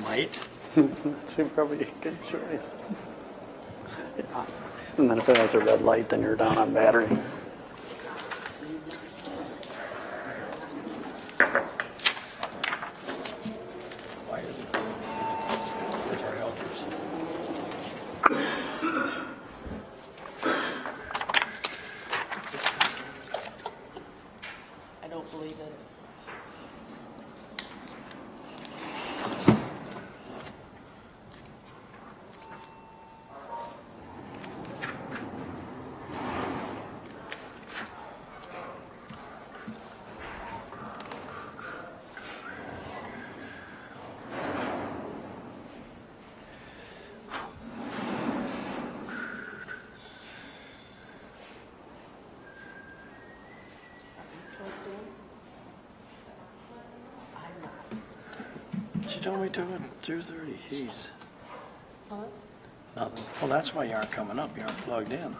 Might. That's probably a good choice. Yeah. And then if it has a red light, then you're down on battery. Why is it? Where's our helpers? I don't believe it. She told me to it 2:30. Jeez. What? Nothing. Well, that's why you aren't coming up. You aren't plugged in.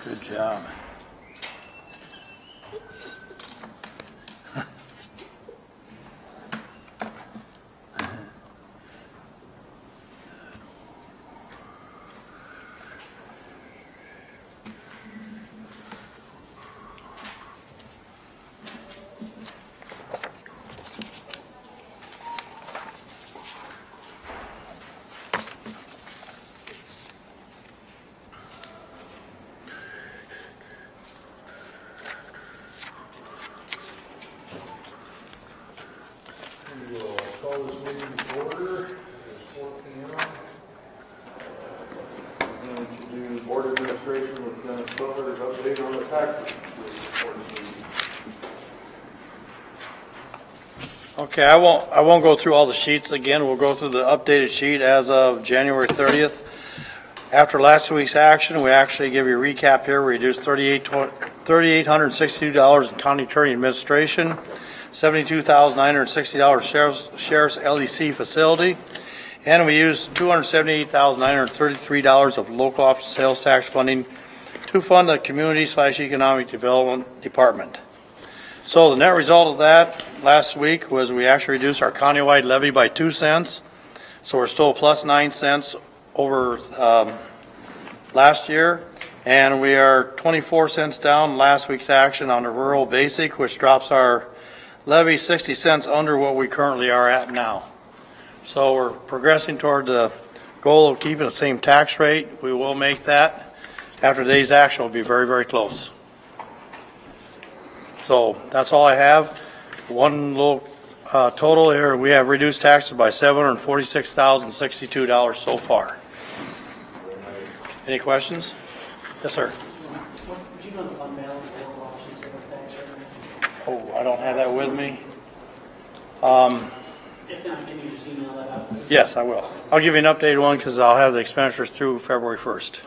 Good job. We'll call this meeting to order. It's 4 p.m. We're going to do board administration with Dennis Butler's update on the tax report meeting. Okay, I won't go through all the sheets again. We'll go through the updated sheet as of January 30th. After last week's action, we actually give you a recap here. We reduced $3,862 in county attorney administration, $72,960 sheriff's LEC facility, and we used $278,933 of local office sales tax funding to fund the community/economic development department. So the net result of that last week was we actually reduced our countywide levy by 2 cents. So we're still plus 9 cents over last year. And we are 24 cents down last week's action on the rural basic, which drops our levy 60 cents under what we currently are at now. So we're progressing toward the goal of keeping the same tax rate. We will make that. After today's action, we'll be very, very close. So that's all I have. One little total here, we have reduced taxes by $746,062 so far. Any questions? Yes, sir. Do you know the fund balance for local option sales tax right Oh, I don't have that with me. now? If not, can you just email that out? Yes, I will. I'll give you an updated one because I'll have the expenditures through February 1st.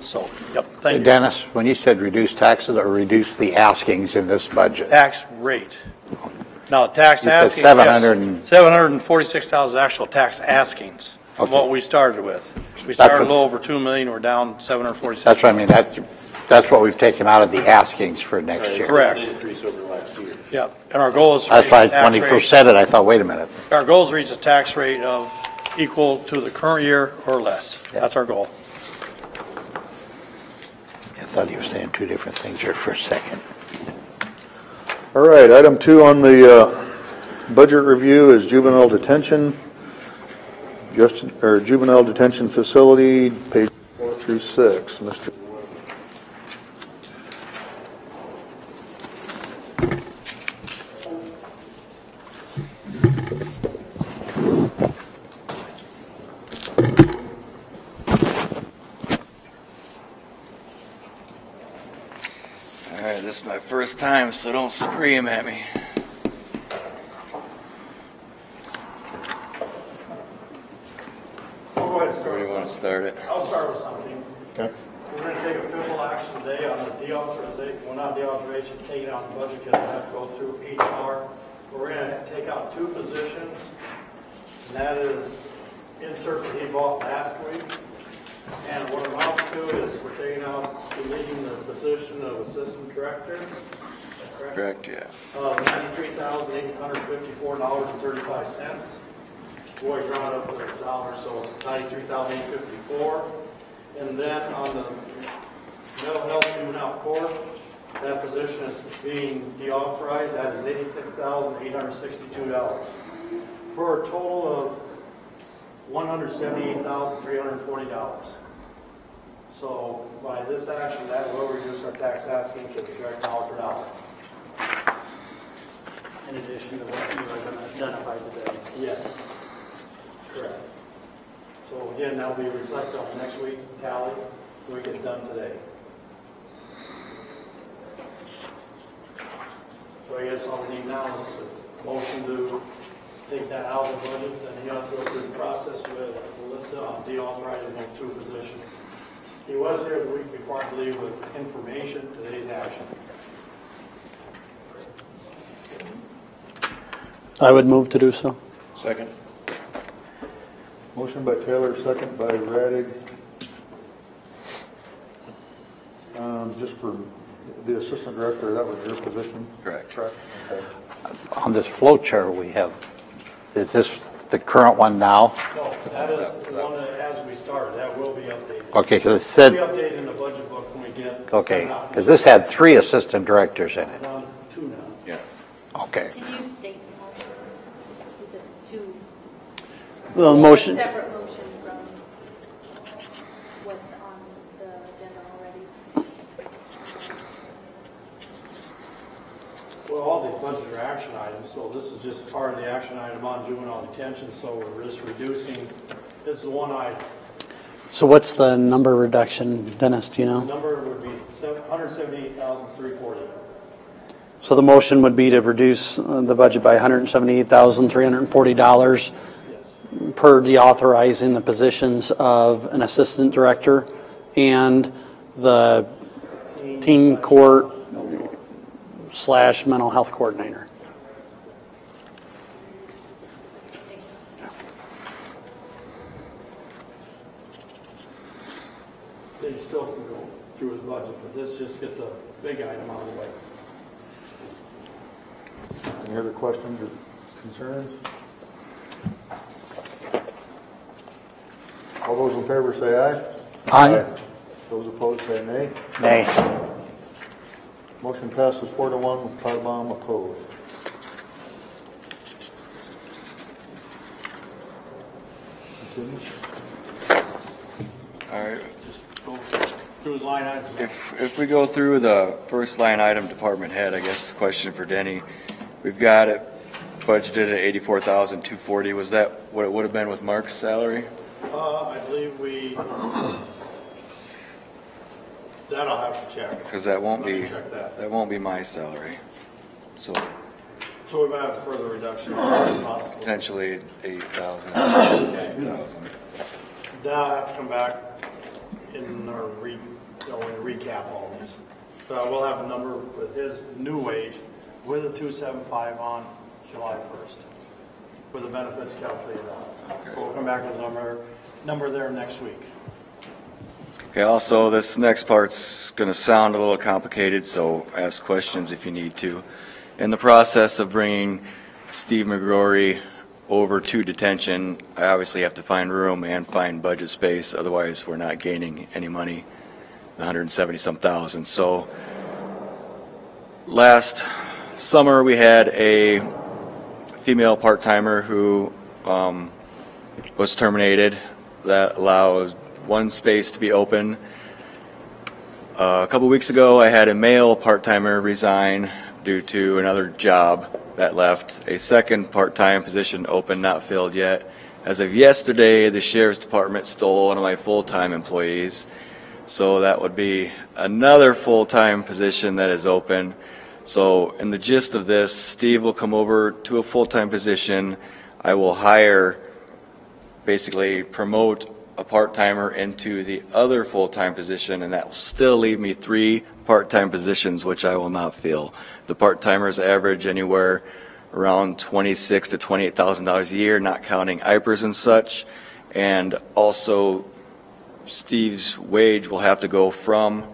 So, yep, Hey, thank you. Dennis, when you said reduce taxes or reduce the askings in this budget? Tax rate. No, tax You said asking, 700 and- yes. 746,000 actual tax askings from Okay. what we started with. We That's started a what- little over 2 million, we're down 746. That's what I mean, that's what we've taken out of the askings for next year. Correct. Increase over last year. Yep, and our goal is to That's reach why a tax when he rate. first said it, I thought, wait a minute. Our goal is to reach a tax rate of equal to the current year or less. Yeah. That's our goal. I thought he was saying two different things here for a second. All right, item 2 on the budget review is juvenile detention. Juvenile detention facility, page 4 through 6. Mr. All right, this is my first time, so don't scream at me. I'll go ahead and Where do start. you want to start it? I'll start with something. Okay. We're going to take official action today on the deauthorization, well, not deauthorization, taking out the budget because I have to go through HR. We're going to take out 2 positions, and that is inserts that he bought last week. And what it amounts to is we're taking out, deleting the position of assistant director. Is that correct? Correct, yeah. $93,854.35. Boy, round up to a dollar, so it's $93,854. And then on the mental health juvenile court, that position is being deauthorized. That is $86,862 for a total of $178,340. So by this action, that will reduce our tax asking to the direct dollar per dollar. In addition to what you were going to identify today. Yes, correct. So again, that will be reflected on next week's tally when we get done today. So I guess all we need now is a motion to take that out of the budget, and you have to go through the process with Melissa on deauthorizing those 2 positions. He was here the week before, I believe, with information, today's action. I would move to do so. Second. Motion by Taylor, second by Radig. Just for the assistant director, that was your position? Correct. Correct. Okay. On this flow chart we have, is this the current one now? No, that is the one that as we started, that will be updated. Okay, because it It'll said, be updated in the budget book when we get. okay, because this had 3 assistant directors in it. Down to 2 now. Yeah. Okay. Can you state the motion? Is it two? The motion, Separate motion from what's on the agenda already? Well, all these budgets are action items, so this is just part of the action item on juvenile detention, so we're just reducing, this is one item. so what's the number reduction, Dennis, do you The know? number would be $178,340. So the motion would be to reduce the budget by $178,340 Yes. per deauthorizing the positions of an assistant director and the teen court / mental health coordinator. Then you still can go through his budget, but this just get the big item out of the way. Any other questions or concerns? All those in favor say aye. Aye. Those opposed say nay. Nay. Motion passes 4-1 with Titlebaum opposed. Continue. All right. Just go through his line items. If we go through the first line item, department head, I guess question for Denny. We've got it budgeted at $84,240. Was that what it would have been with Mark's salary? I believe that I'll have to check. Because that won't Let me be, check that. that won't be my salary. So So we might have further reduction if possible. potentially 8,000, 9,000. That'll have to come back in our recap all this. So we'll have a number with his new wage with a 275 on July 1st, with the benefits calculated on. Okay. So we'll come back with a number there next week. Okay, also, this next part's going to sound a little complicated, so ask questions if you need to. In the process of bringing Steve McGrory over to detention, I obviously have to find room and find budget space, otherwise we're not gaining any money, 170-some thousand. So last summer we had a female part-timer who was terminated. That allowed one space to be open. A couple weeks ago I had a male part-timer resign due to another job that left a second part-time position open, not filled yet. As of yesterday, the Sheriff's Department stole one of my full-time employees. So that would be another full-time position that is open. So in the gist of this, Steve will come over to a full-time position. I will hire, basically promote a part-timer into the other full-time position, and that will still leave me 3 part-time positions, which I will not fill. The part-timers average anywhere around $26,000 to $28,000 a year, not counting IPERs and such. And also, Steve's wage will have to go from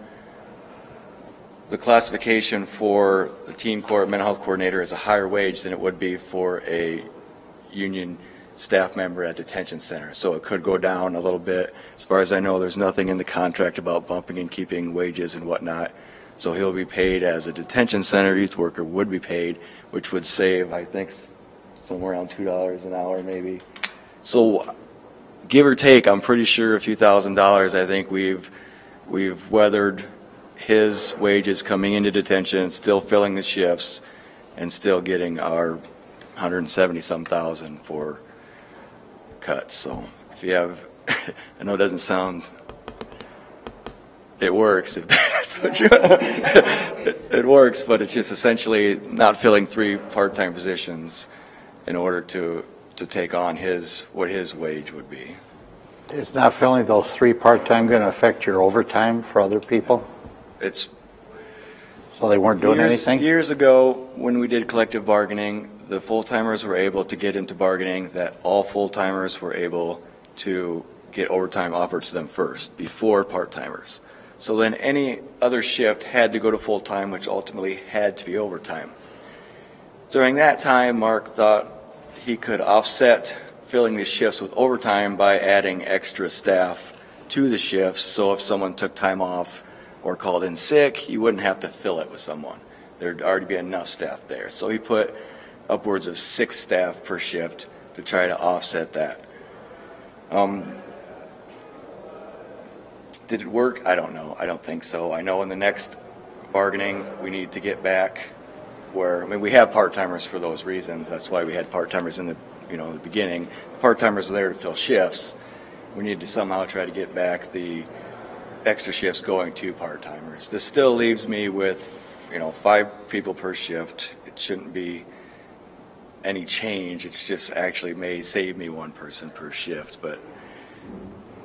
the classification for the teen court mental health coordinator is a higher wage than it would be for a union staff member at detention center. So it could go down a little bit. As far as I know, there's nothing in the contract about bumping and keeping wages and whatnot. So he'll be paid as a detention center youth worker would be paid, which would save, I think, somewhere around $2 an hour maybe. So give or take, I'm pretty sure a few $1,000s. I think we've weathered his wages coming into detention, still filling the shifts, and still getting our 170-some thousand for cuts. So if you have, I know it doesn't sound, it works if that's what you, it works, but it's just essentially not filling 3 part-time positions in order to take on what his wage would be. Is not filling those 3 part-time going to affect your overtime for other people? It's So they weren't doing anything? Years ago, when we did collective bargaining, the full-timers were able to get into bargaining that all full-timers were able to get overtime offered to them first, before part-timers. So then any other shift had to go to full-time, which ultimately had to be overtime. During that time, Mark thought he could offset filling these shifts with overtime by adding extra staff to the shifts, so if someone took time off or called in sick, you wouldn't have to fill it with someone. There'd already be enough staff there. So he put upwards of 6 staff per shift to try to offset that. Did it work? I don't know. I don't think so. I know in the next bargaining, we need to get back where, I mean, we have part-timers for those reasons. That's why we had part-timers in the beginning. The part-timers are there to fill shifts. We need to somehow try to get back the extra shifts going to part-timers. This still leaves me with, 5 people per shift. It shouldn't be any change. It's just actually may save me 1 person per shift, but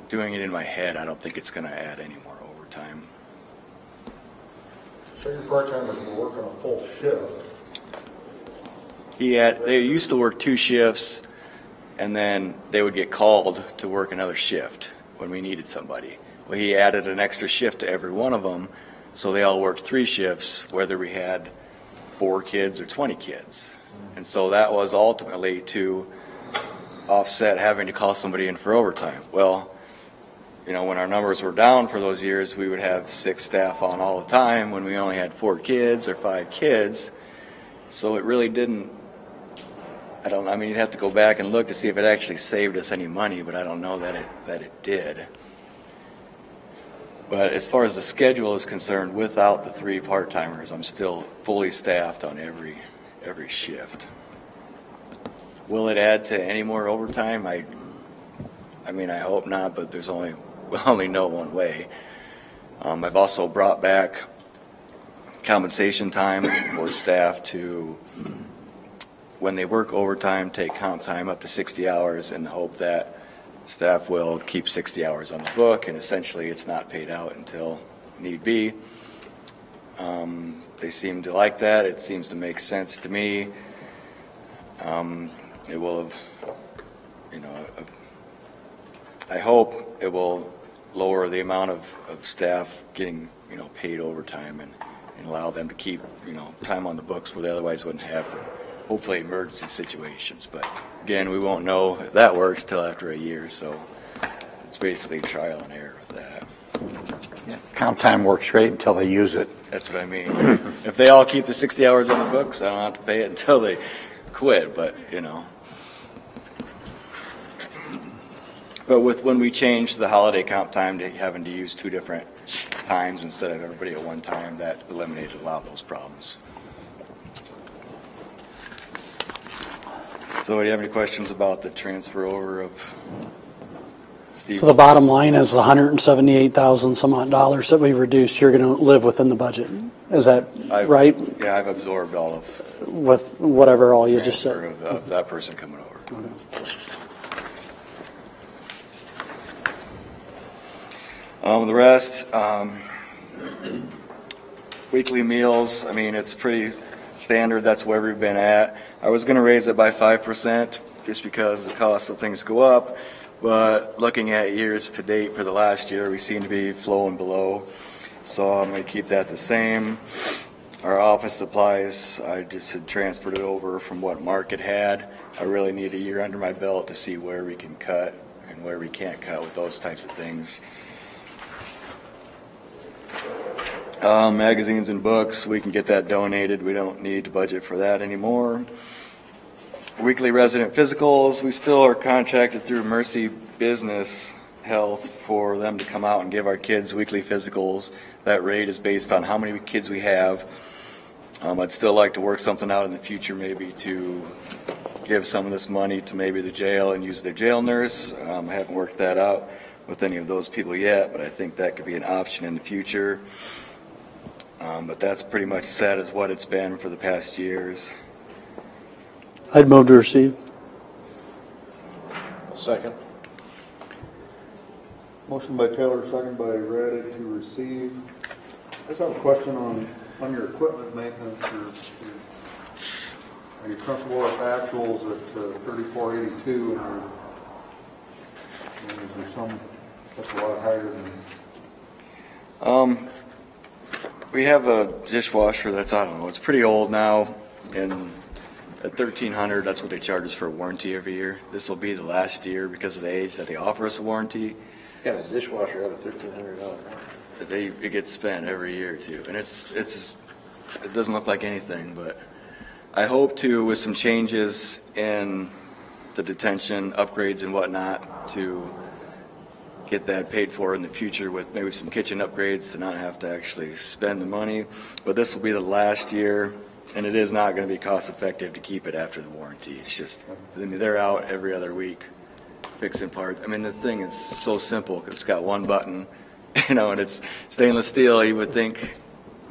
doing it in my head, I don't think it's going to add any more overtime. So your part-timers will work on a full shift. They used to work 2 shifts, and then they would get called to work another shift when we needed somebody. Well, he added an extra shift to every one of them, so they all worked 3 shifts, whether we had 4 kids or 20 kids. And so that was ultimately to offset having to call somebody in for overtime. Well, when our numbers were down for those years, we would have 6 staff on all the time when we only had 4 kids or 5 kids. So it really didn't, you'd have to go back and look to see if it actually saved us any money, but I don't know that it did. But as far as the schedule is concerned, without the 3 part-timers, I'm still fully staffed on every shift. Will it add to any more overtime? I hope not, but we'll only know one way. I've also brought back compensation time for staff to, when they work overtime, take comp time up to 60 hours in the hope that staff will keep 60 hours on the book, and essentially it's not paid out until need be. They seem to like that. It seems to make sense to me. It will have, I hope it will lower the amount of staff getting, paid overtime and allow them to keep, time on the books where they otherwise wouldn't have for, hopefully, emergency situations. But again, we won't know if that works till after a year, so it's basically trial and error with that. Yeah, comp time works great until they use it. That's what I mean. If they all keep the 60 hours on the books, I don't have to pay it until they quit, but, But when we changed the holiday comp time to having to use 2 different times instead of everybody at one time, that eliminated a lot of those problems. So do you have any questions about the transfer over of Steve? So the bottom line is the $178,000 some odd dollars that we've reduced, you're going to live within the budget. Is that right? Yeah, I've absorbed all of With whatever all you just said. of that person coming over. Okay. The rest, weekly meals, it's pretty standard. That's where we've been at. I was going to raise it by 5% just because the cost of things go up, but looking at years to date for the last year, we seem to be flowing below. So I'm going to keep that the same. Our office supplies, I just had transferred it over from what Mark had. I really need a year under my belt to see where we can cut and where we can't cut with those types of things. Magazines and books, we can get that donated. We don't need to budget for that anymore. Weekly resident physicals, we still are contracted through Mercy Business Health for them to come out and give our kids weekly physicals. That rate is based on how many kids we have. I'd still like to work something out in the future, maybe to give some of this money to maybe the jail and use their jail nurse. I haven't worked that out with any of those people yet, but I think that could be an option in the future. But that's pretty much set as what it's been for the past years. I'd move to receive. Second. Motion by Taylor, second by Raddick to receive. I just have a question on your equipment maintenance. Are you comfortable with actuals at 3482? And is there some that's a lot higher than? We have a dishwasher that's, I don't know, it's pretty old now, and at $1,300, that's what they charge us for a warranty every year. This will be the last year because of the age that they offer us a warranty. Got a dishwasher out of $1,300. It gets spent every year too, and it doesn't look like anything, but I hope to, with some changes in the detention upgrades and whatnot, to get that paid for in the future with maybe some kitchen upgrades to not have to actually spend the money. But this will be the last year, and it is not going to be cost effective to keep it after the warranty. It's just, I mean, they're out every other week fixing parts. I mean, the thing is so simple. It's got one button, and it's stainless steel, you would think,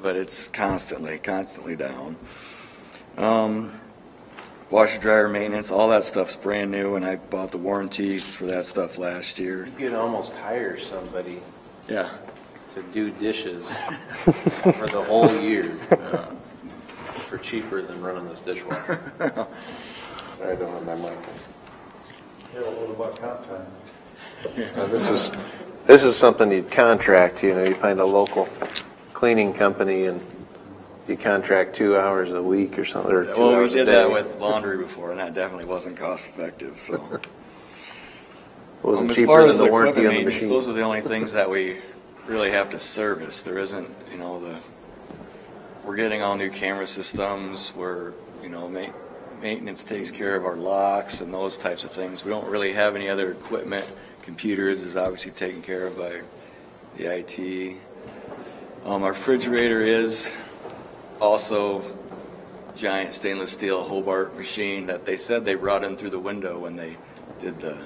but it's constantly down. Washer dryer maintenance, all that stuff's brand new, and I bought the warranty for that stuff last year. You could almost hire somebody Yeah. to do dishes for the whole year for cheaper than running this dishwasher. I don't have my mic. Yeah, what about comp time? This is something you'd contract. You find a local cleaning company and you contract 2 hours a week or something. Or 2 Well, we hours a did day. that with laundry before, and that definitely wasn't cost effective. So, Wasn't as cheaper far than as the the warranty equipment on the maintenance, machine. those are the only things that we really have to service. There isn't, we're getting all new camera systems. We're, maintenance takes care of our locks and those types of things. We don't really have any other equipment. Computers is obviously taken care of by the IT. Our refrigerator is also giant stainless steel Hobart machine that they said they brought in through the window when they did the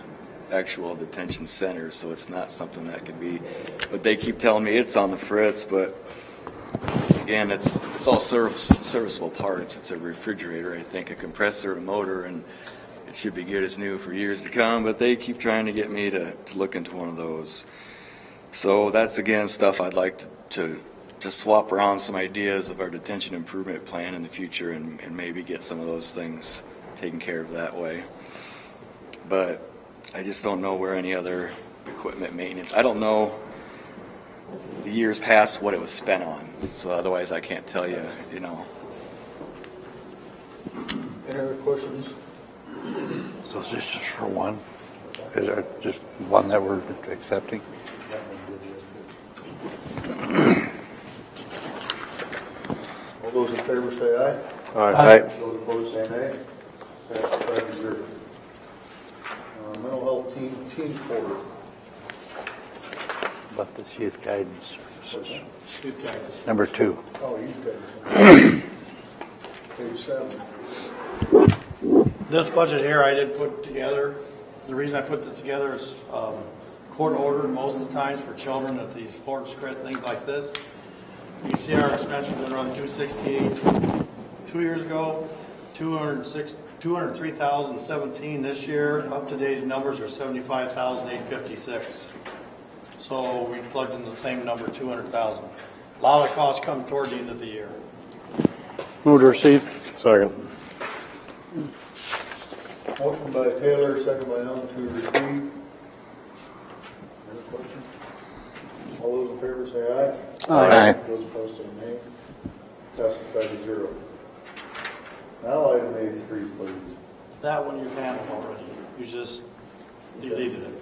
actual detention center, so it's not something that could be, but they keep telling me it's on the fritz. But again, it's all serviceable parts. It's a refrigerator, I think, a compressor, a motor, and it should be good as new for years to come, but they keep trying to get me to look into one of those. So that's, again, stuff I'd like to swap around some ideas of our detention improvement plan in the future and maybe get some of those things taken care of that way. But I just don't know where any other equipment maintenance. I don't know the years past what it was spent on, so otherwise I can't tell you, Any other questions? So is this just for one? Is there just one that we're accepting? All those in favor say aye. Aye. Those opposed say nay. Passed 5-0. Mental health team quarter. About this youth guidance services. Youth guidance. Number 2. Oh, youth guidance. Page 7. This budget here I did put together. The reason I put this together is court ordered most of the times for children at these Florida script, things like this. You can see our expenses been around 268 2 years ago, 203,017 this year. Up to date numbers are 75,856. So we plugged in the same number, 200,000. A lot of the costs come toward the end of the year. Move to receive. Second. Motion by Taylor, second by Young to receive. Any questions? All those in favor say aye. Aye. Those opposed say nay. Passes 5-0. Now item A3, please. That one you've handled already. You just deleted it,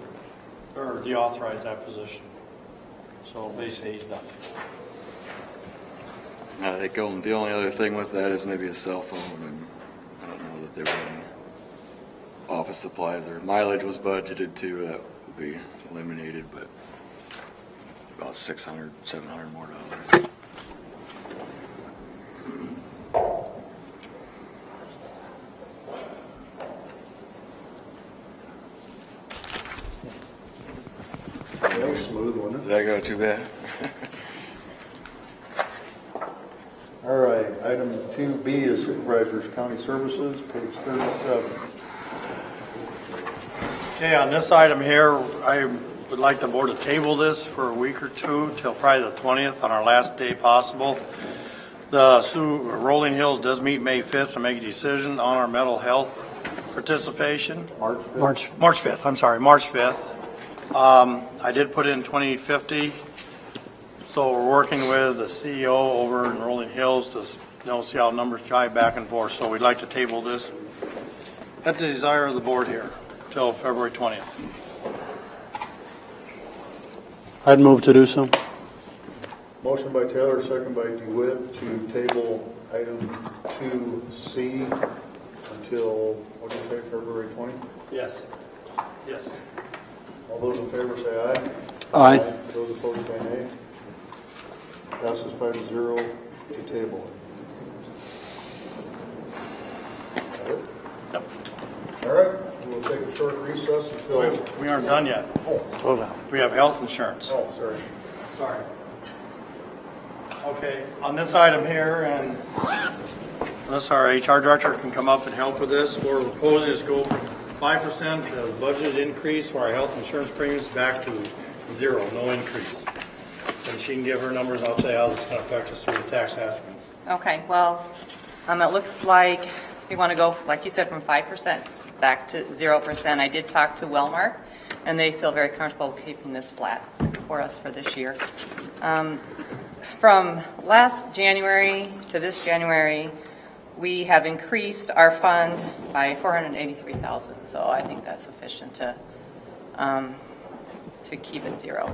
or deauthorized that position. So basically, he's done. I think the only other thing with that is maybe a cell phone, and I don't know that there were any office supplies or mileage was budgeted too. That will be eliminated, but about $600, $700 more dollars. That was smooth, wasn't it? Did that go too bad? All right, item 2B is Supervisors County Services, page 37. Okay, on this item here, I would like the board to table this for a week or two till probably the 20th on our last day possible. The Rolling Hills does meet May 5th to make a decision on our mental health participation. March. March 5th, I'm sorry, March 5th. I did put in 2050, so we're working with the CEO over in Rolling Hills to see how numbers drive back and forth. So we'd like to table this at the desire of the board here till February 20th. I'd move to do so. Motion by Taylor, second by DeWitt to table item 2C until, what did you say, February 20th? Yes. Yes. All those in favor say aye. Aye. Those opposed say nay. Passes 5-0 to table. Got it? Yep. All right, we'll take a short recess until, We aren't done yet. Slow down. We have health insurance. oh, sorry. Sorry. Okay, on this item here, and unless our HR director can come up and help with this, we're proposing to go from 5% as budgeted increase for our health insurance premiums back to 0, no increase. And she can give her numbers, I'll tell you how this is going to affect us through the tax askings. Okay, well, it looks like we want to go, like you said, from 5% back to 0%. I did talk to Wellmark, and they feel very comfortable keeping this flat for us for this year. From last January to this January, we have increased our fund by $483,000. So I think that's sufficient to keep it 0.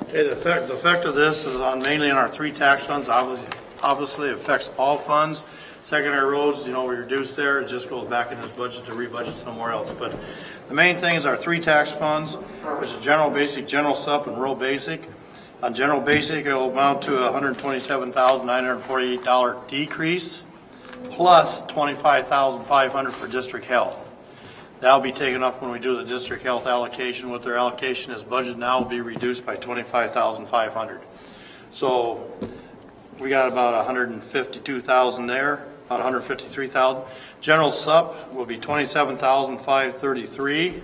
Okay, the effect of this is mainly on our 3 tax funds. Obviously, it affects all funds. Secondary roads, we reduced there. It just goes back in this budget to rebudget somewhere else. But the main thing is our 3 tax funds, which is general basic, general sup, and rural basic. On general basic, it will amount to a $127,948 decrease, plus $25,500 for district health. That will be taken up when we do the district health allocation. What their allocation is budgeted now will be reduced by $25,500. So we got about $152,000 there, about $153,000. General sup will be $27,533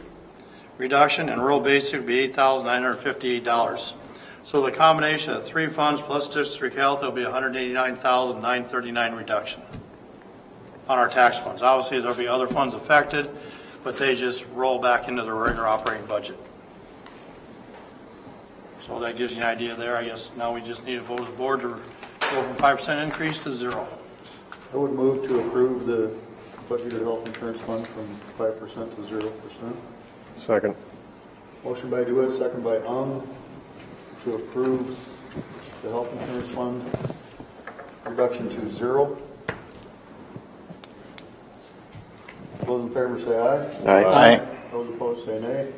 reduction, and rural basic will be $8,958. So the combination of 3 funds plus district health will be $189,939 reduction on our tax funds. Obviously, there'll be other funds affected, but they just roll back into the regular operating budget. So that gives you an idea there. I guess now we just need a vote of the board to go from 5% increase to 0. I would move to approve the budgeted health insurance fund from 5% to 0%. Second. Motion by DeWitt, second by to approve the health insurance fund reduction to 0. Those in favor say aye. Aye. Those opposed say nay.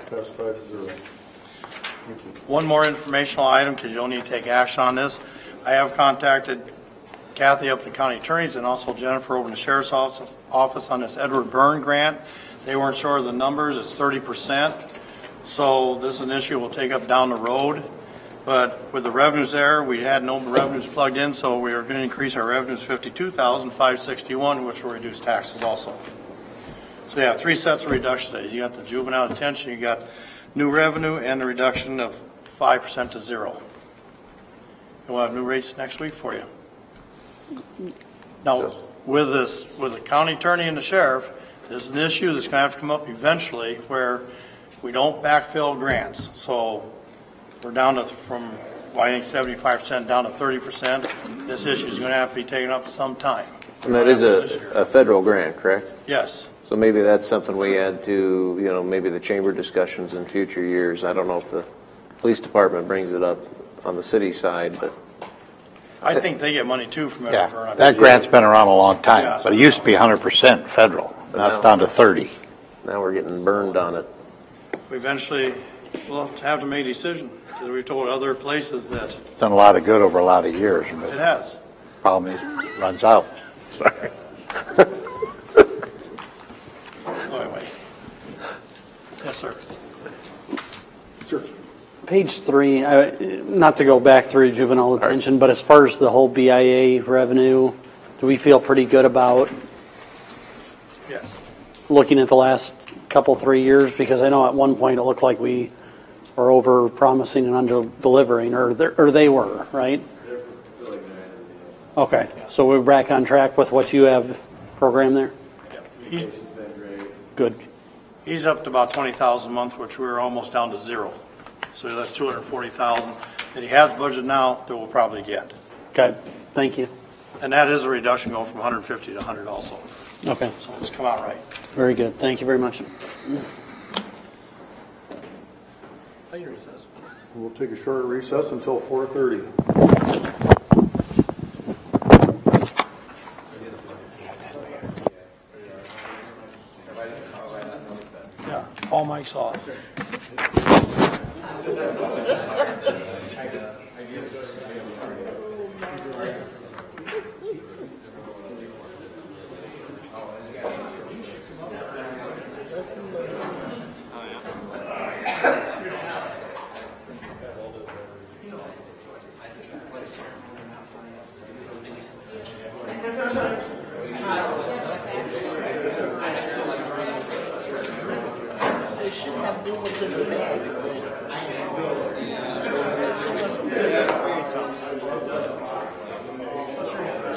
Pass 5-0. Thank you. One more informational item, because you don't need to take action on this. I have contacted Kathy up at the county attorneys and also Jennifer over in the sheriff's office on this Edward Byrne grant. They weren't sure of the numbers. It's 30%. So this is an issue we'll take up down the road. But with the revenues there, we had no revenues plugged in, so we are going to increase our revenues $52,561, which will reduce taxes also. So you have 3 sets of reductions. You got the juvenile detention, you got new revenue, and the reduction of 5% to 0. And we'll have new rates next week for you. Now, with this, with the county attorney and the sheriff, this is an issue that's going to have to come up eventually where we don't backfill grants. So we're down to from, well, I think 75% down to 30%. This issue is going to have to be taken up sometime. And that is a federal grant, correct? Yes. So maybe that's something we add to, you know, maybe the chamber discussions in future years. I don't know if the police department brings it up on the city side, but I think they get money too from Yeah, Everburn. that grant's been around a long time, Yeah. but it used to be 100% federal. Now it's down to 30. now we're getting burned on it. We eventually will have to make a decision because we've told other places that Done a lot of good over a lot of years, it but has. problem is, it runs out. Sorry. So anyway. Yes, sir. Page 3, not to go back through juvenile detention, but as far as the whole BIA revenue, do we feel pretty good about Yes. looking at the last couple, 3 years? Because I know at one point it looked like we were over promising and under delivering, or they were, right? Okay, so we're back on track with what you have programmed there? He's, Good. he's up to about 20,000 a month, which we're almost down to zero. So that's 240,000 that he has budgeted now that we'll probably get. Okay, thank you. And that is a reduction going from 150 to 100 also. Okay, So it's come out right. very good. Thank you very much. We'll take a short recess until 4:30. Yeah, all mics off.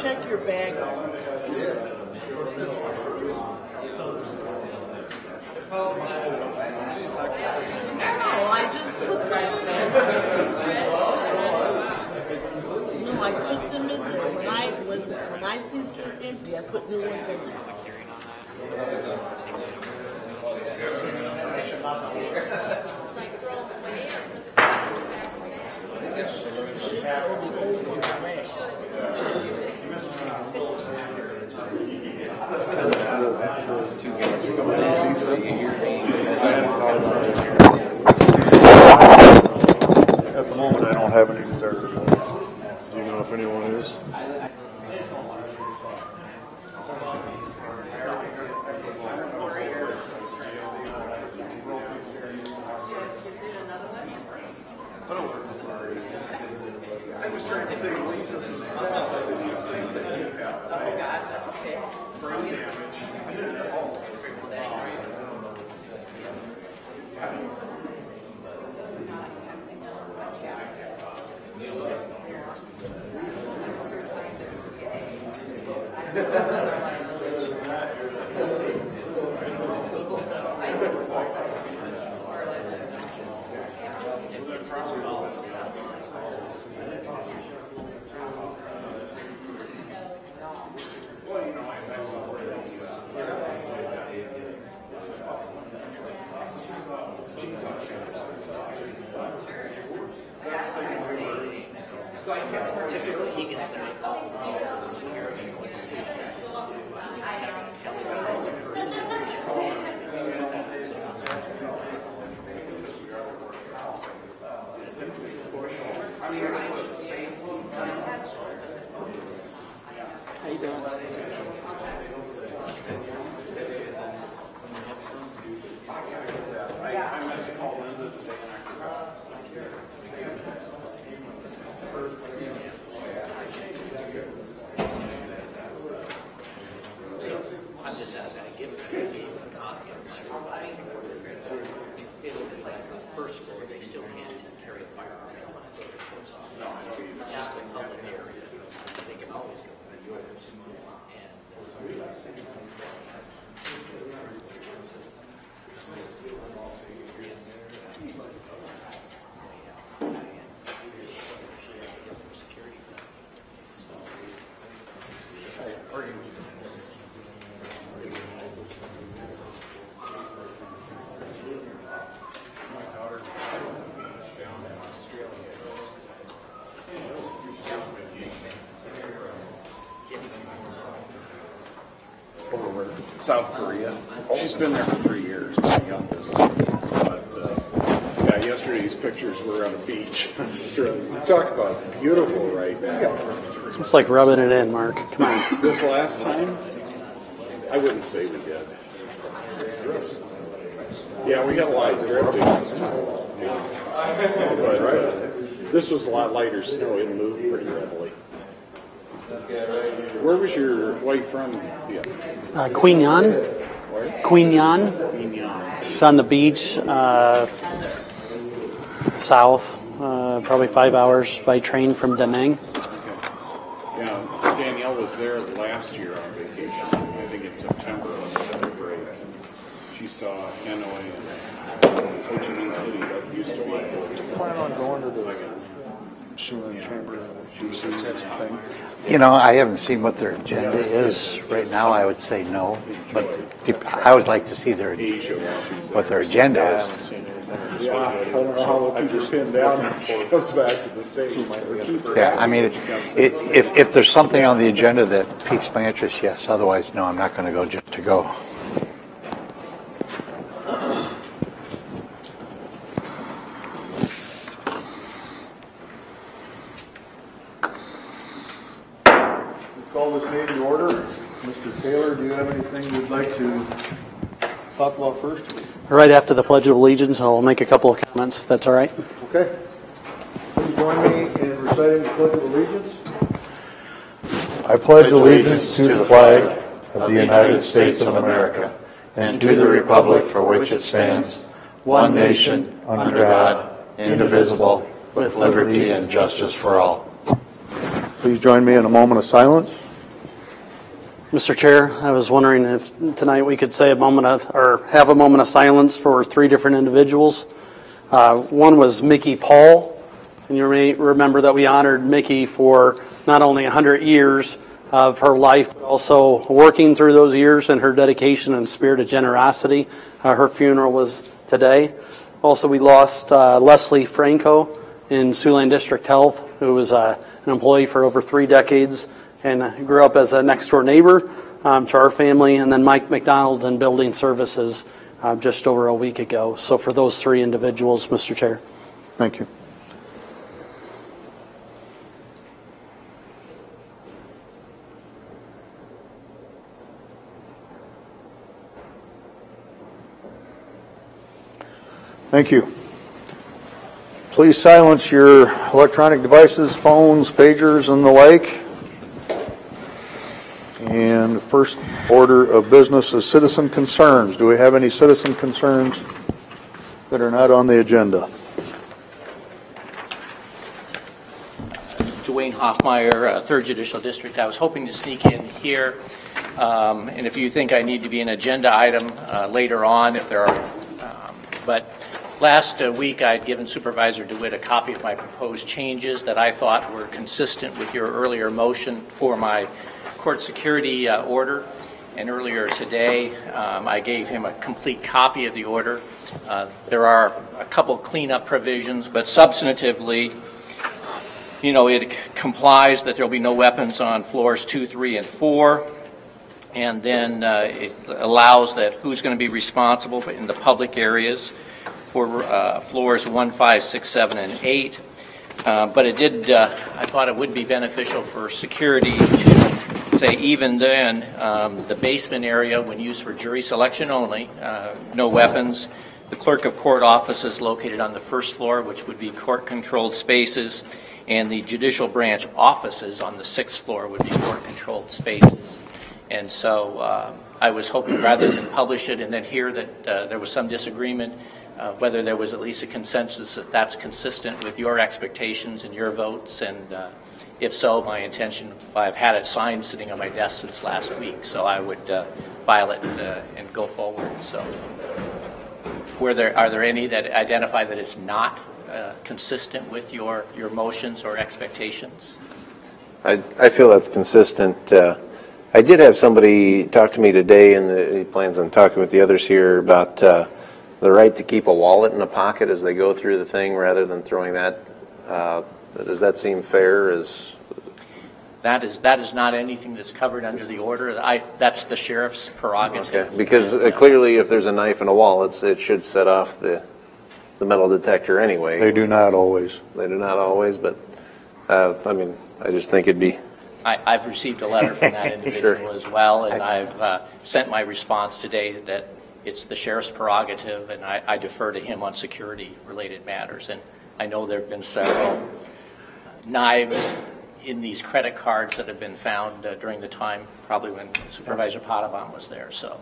Check your bag. Oh, I just put some. No, I put them in this. When I see they're empty, I put new ones in there. At the moment, I don't have any reserves. Do you know if anyone is? It's just a public area. They can always go back. South Korea. She's been there for 3 years, my youngest. But yeah, yesterday's pictures were on a beach. Talk about beautiful right now. It's like rubbing it in, Mark. Come on. This last time, I wouldn't say we did. Yeah, we got a lot of drifting this time. But this was a lot lighter snow. It moved pretty readily. Where was your wife from? Yeah. Queen Yan. Where? Queen Yan. Queen Yan. She's on the beach, south, probably 5 hours by train from Da Nang. Okay. Yeah, Danielle was there last year on vacation. I think in September on the break. She saw Hanoi and Ho Chi Minh City. That used to be. Plan on going to the Siouxland Chamber thing? You know, I haven't seen what their agenda is right now. I would say no, but I would like to see what their agenda is. Yeah, I don't know how we'll keep her pinned down when she goes back to the States. Yeah, I mean, if there's something on the agenda that piques my interest, yes. Otherwise, no, I'm not going to go just to go. Call this meeting to order. Mr. Taylor, do you have anything you'd like to talk about first? Right after the Pledge of Allegiance, I'll make a couple of comments, if that's all right. Okay. Please join me in reciting the Pledge of Allegiance. I pledge allegiance to the flag of the United States of America and to the republic for which it stands, one nation, under God, indivisible, with liberty and justice for all. Please join me in a moment of silence. Mr. Chair, I was wondering if tonight we could say have a moment of silence for 3 different individuals. One was Mickey Paul, and you may remember that we honored Mickey for not only 100 years of her life, but also working through those years and her dedication and spirit of generosity. Her funeral was today. Also, we lost Leslie Franco in Siouxland District Health, who was an employee for over 3 decades and grew up as a next-door neighbor to our family, and then Mike McDonald in Building Services just over a week ago. So for those 3 individuals, Mr. Chair. Thank you. Thank you. Please silence your electronic devices, phones, pagers, and the like. And the first order of business is citizen concerns. Do we have any citizen concerns that are not on the agenda? Dwayne Hoffmeyer, 3rd Judicial District. I was hoping to sneak in here, and if you think I need to be an agenda item later on, if there are, but last week I had given Supervisor DeWitt a copy of my proposed changes that I thought were consistent with your earlier motion for my court security order, and earlier today I gave him a complete copy of the order. There are a couple cleanup provisions, but substantively, you know, it complies that there will be no weapons on floors 2, 3, and 4, and then it allows that who's going to be responsible for in the public areas for floors 1, 5, 6, 7, and 8. But it did, I thought it would be beneficial for security to say even then the basement area when used for jury selection only, no weapons. The clerk of court office is located on the 1st floor, which would be court-controlled spaces, and the judicial branch offices on the 6th floor would be court-controlled spaces. And so I was hoping rather than publish it and then hear that there was some disagreement, whether there was at least a consensus that that's consistent with your expectations and your votes, and if so, my intention, I've had it signed sitting on my desk since last week, so I would file it and go forward. So are there any that identify that it's not consistent with your motions or expectations? I feel that's consistent. I did have somebody talk to me today, and he plans on talking with the others here about the right to keep a wallet in a pocket as they go through the thing rather than throwing that. Does that seem fair? That is not anything that's covered under the order. That's the sheriff's prerogative. Okay. Because clearly if there's a knife in a wallet, it should set off the metal detector anyway. They do not always. They do not always, but I mean, I just think it'd be... I've received a letter from that individual Sure. as well, and I've sent my response today that it's the sheriff's prerogative, and I defer to him on security-related matters. And I know there have been several knives in these credit cards that have been found during the time, probably when Supervisor Potabom was there. So,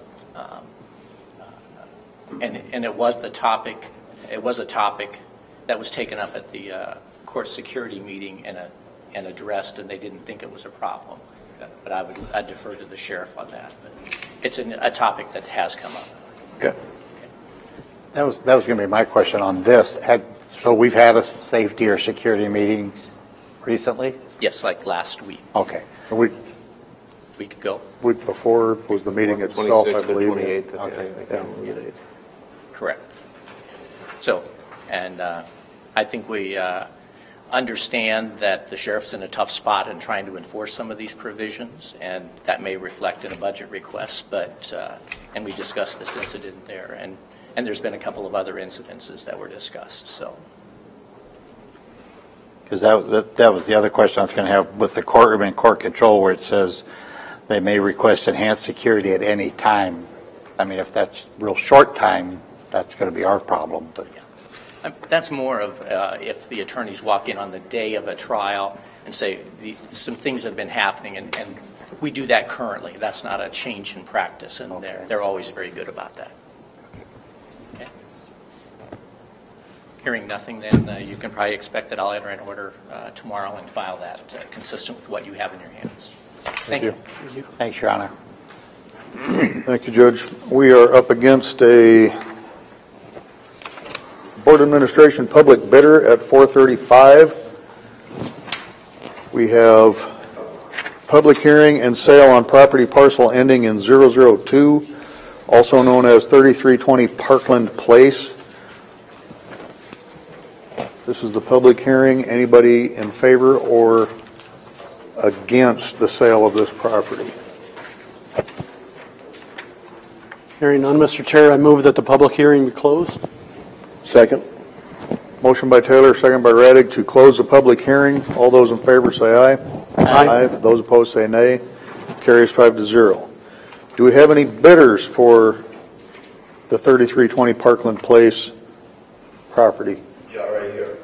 and it was the topic. It was a topic that was taken up at the court security meeting and addressed, and they didn't think it was a problem. But I'd defer to the sheriff on that. But it's a topic that has come up. Okay. That was going to be my question on this. So we've had a safety or security meeting recently? Yes, like last week. Okay. A week ago. Week before was the meeting itself, I believe. 28th. Okay. Yeah. Correct. So, and I think we understand that the sheriff's in a tough spot in trying to enforce some of these provisions, and that may reflect in a budget request, but, and we discussed this incident there, and there's been a couple of other incidences that were discussed, so. Because that was the other question I was going to have with the courtroom and court control, where it says they may request enhanced security at any time. I mean, if that's real short time, that's going to be our problem. But yeah. That's more of if the attorneys walk in on the day of a trial and say some things have been happening, and we do that currently. That's not a change in practice, and okay. They're always very good about that. Okay. Hearing nothing, then you can probably expect that I'll enter an order tomorrow and file that consistent with what you have in your hands. Thank you. Thanks, Your Honor. Thank you, Judge. We are up against a Board Administration public bidder at 4:35. We have public hearing and sale on property parcel ending in 002, also known as 3320 Parkland Place. This is the public hearing. Anybody in favor or against the sale of this property? Hearing none, Mr. Chair, I move that the public hearing be closed. Second. Motion by Taylor, second by Radig to close the public hearing. All those in favor say aye. Aye. Those opposed say nay. Carries 5-0. Do we have any bidders for the 3320 Parkland Place property? Yeah, right here.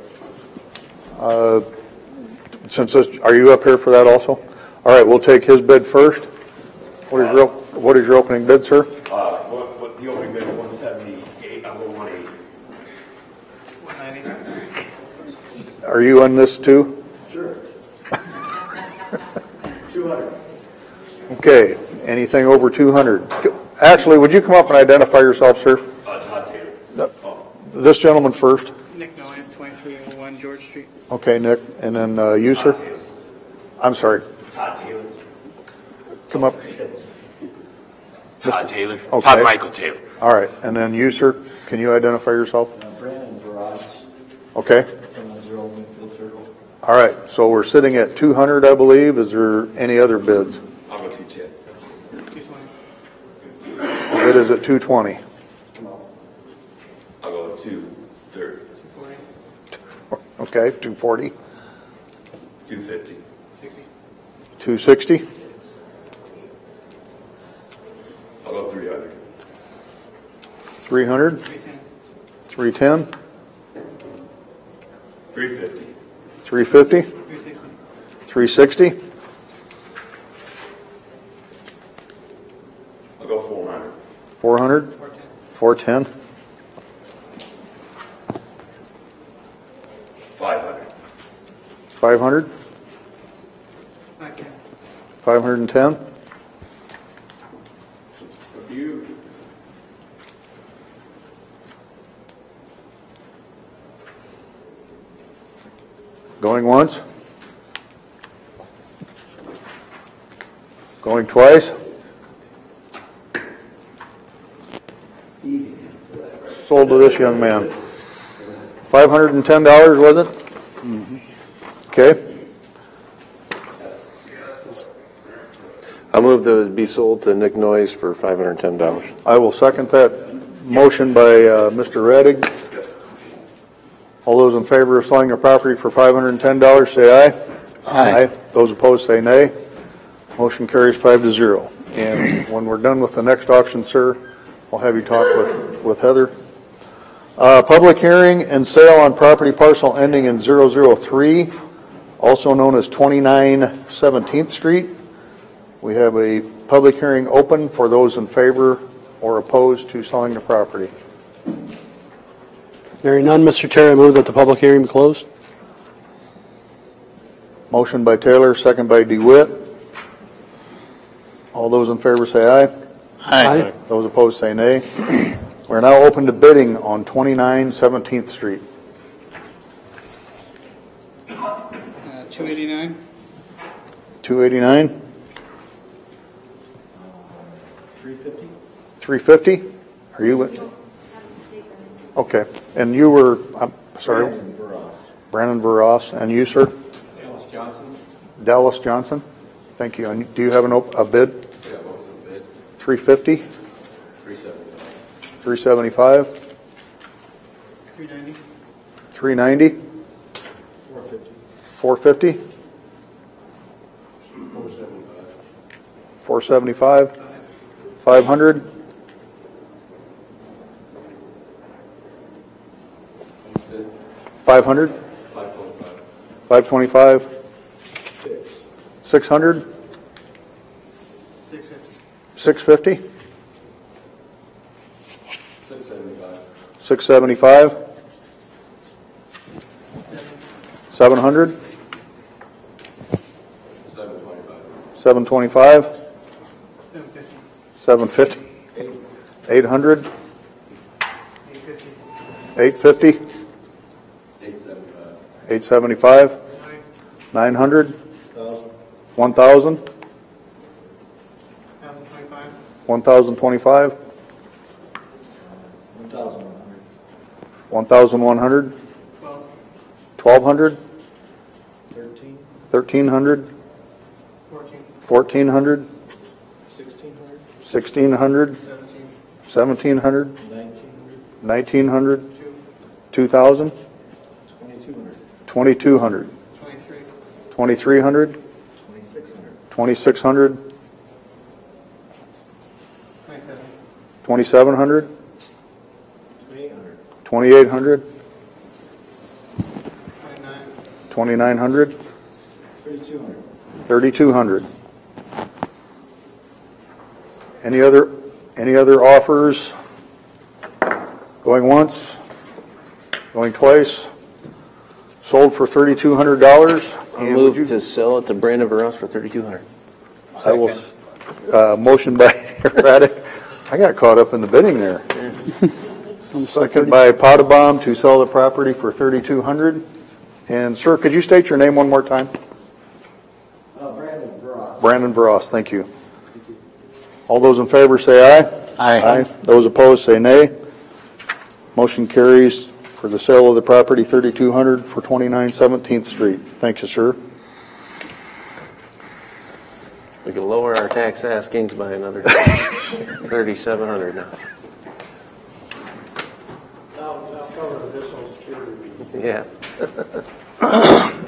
Since this, are you up here for that also? All right, we'll take his bid first. What is your opening bid, sir? What the opening bid is 178. I'll go 180. 190. Are you on this too? Sure. 200. Okay. Anything over 200? Actually, would you come up and identify yourself, sir? Todd Taylor. This gentleman first. Nick Noyes, 2301 George Street. Okay, Nick. And then you, sir? I'm sorry. Todd Taylor. Come up. Todd Taylor. Okay. Todd Michael Taylor. All right. And then you, sir, can you identify yourself? Brandon Garage. Okay. From the Zero Winfield Circle. All right. So we're sitting at 200, I believe. Is there any other bids? I'll go 210. 220. The bid is at 220. I'll go 230. 240. Okay. 240. 250. 60. 260. I'll go 300. 300. 310. 310. 350. 350. 360. 360. I'll go 400. 400. 410. 500. 500. 510? Up to you. Going once? Going twice? Sold to this young man. $510, was it? Okay. I'll move that it be sold to Nick Noyes for $510. I will second that motion by Mr. Radig. All those in favor of selling the property for $510, say aye. Aye. Those opposed, say nay. Motion carries 5-0. And when we're done with the next auction, sir, I'll have you talk with Heather. Public hearing and sale on property parcel ending in 003, also known as 29 17th Street. We have a public hearing open for those in favor or opposed to selling the property. Hearing none, Mr. Chair, I move that the public hearing be closed. Motion by Taylor, second by DeWitt. All those in favor say aye. Aye. Those opposed say nay. We're now open to bidding on 29 17th Street. 289. 289? 350. 350? Are you? Okay. And you were, I'm sorry. Brandon Veras. And you, sir? Dallas Johnson. Dallas Johnson. Thank you. And do you have a bid? Yeah, both of them bid. 350? 375? 390. 390? 450. 450? 475? 500? 500? 525? 600? 650? 675? 700? 725? 750? 800? 850? 875? 900? 1,000? 1,025? 1,100? 1,200? 1,300? 1,400? 1,600? 1,700? 1,900? 2,000? 2,200? 2,300? 2,600? 2,700? 2,800? 2,900? 3,200? Any other offers? Going once? Going twice? Sold for $3,200. I'll move to sell it to Brandon Veras for $3,200. I will, motion by Raddick. I got caught up in the bidding there. Second by Potabom to sell the property for $3,200. And sir, could you state your name one more time? Brandon Veras. Brandon Veras, thank you. All those in favor say aye. Aye. Those opposed say nay. Motion carries for the sale of the property, $3,200 for 29 17th Street. Thank you, sir. We can lower our tax askings by another $3,700 now. That'll cover additional security. Yeah.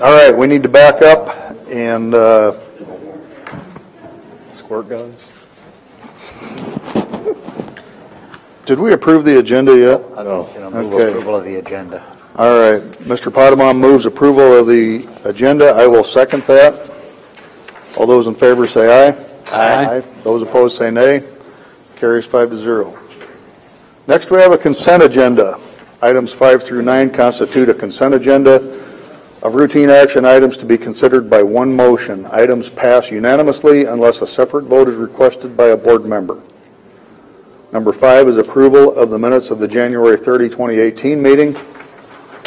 All right, we need to back up and Squirt guns? did we approve the agenda yet? I don't know. Move Okay. approval of the agenda. All right, Mr. Potamon moves approval of the agenda. I will second that. All those in favor say aye. Aye. Those opposed say nay. Carries 5-0. Next, we have a consent agenda. Items 5 through 9 constitute a consent agenda. of routine action items to be considered by one motion. Items pass unanimously unless a separate vote is requested by a board member. Number 5 is approval of the minutes of the January 30, 2018 meeting.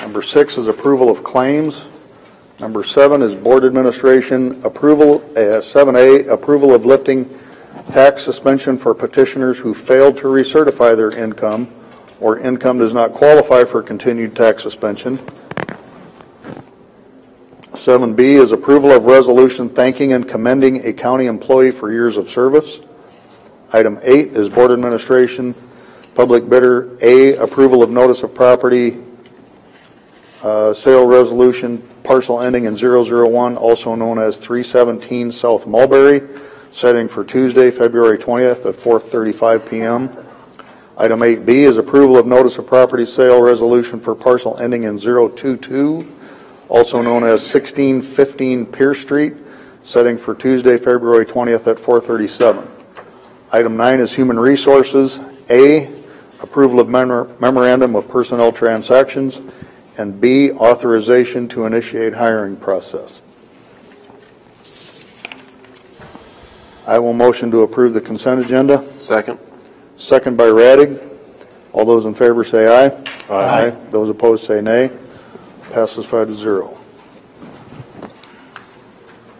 Number 6 is approval of claims. Number 7 is board administration approval. 7A, approval of lifting tax suspension for petitioners who failed to recertify their income or income does not qualify for continued tax suspension. 7B is approval of resolution thanking and commending a county employee for years of service. Item 8 is board administration, public bidder A, approval of notice of property sale resolution, parcel ending in 001, also known as 317 South Mulberry, setting for Tuesday, February 20th at 4:35 p.m. Item 8B is approval of notice of property sale resolution for parcel ending in 022, also known as 1615 Pierce Street, setting for Tuesday, February 20th at 4:37. Item 9 is human resources. A, approval of memorandum of personnel transactions, and B, authorization to initiate hiring process. I will motion to approve the consent agenda. Second. Second by Radig. All those in favor say aye. Aye. Those opposed say nay. Passes 5-0.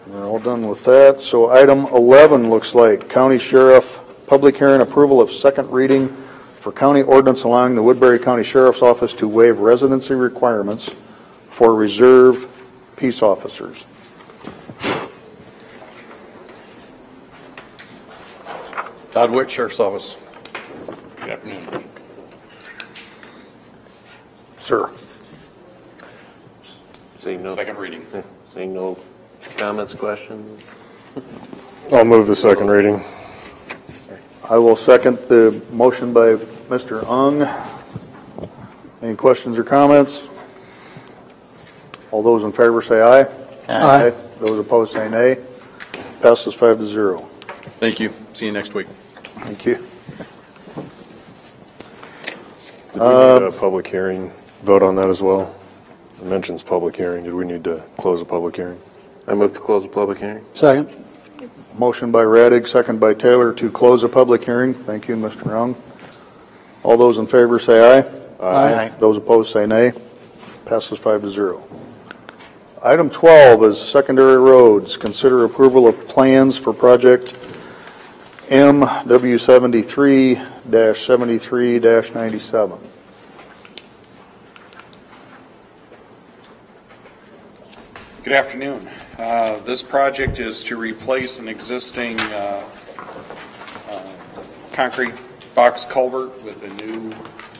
We're all done with that. So item 11 looks like county sheriff public hearing approval of second reading for county ordinance allowing the Woodbury County Sheriff's Office to waive residency requirements for reserve peace officers. Todd Wick, Sheriff's Office. Good afternoon. Sir. Seeing no, second reading. Seeing no comments, questions? I'll move the second reading. I will second the motion by Mr. Ung. Any questions or comments? All those in favor say aye. Aye. Those opposed say nay. Passes 5-0. Thank you. See you next week. Thank you. Did we need a public hearing vote on that as well? It mentions public hearing. Did we need to close a public hearing? I move to close the public hearing. Second. Motion by Radig, second by Taylor to close a public hearing. Thank you, Mr. Ung. All those in favor say aye. Aye. Those opposed say nay. Passes 5-0. Item 12 is secondary roads. Consider approval of plans for project MW73-73-97. Good afternoon. This project is to replace an existing concrete box culvert with a new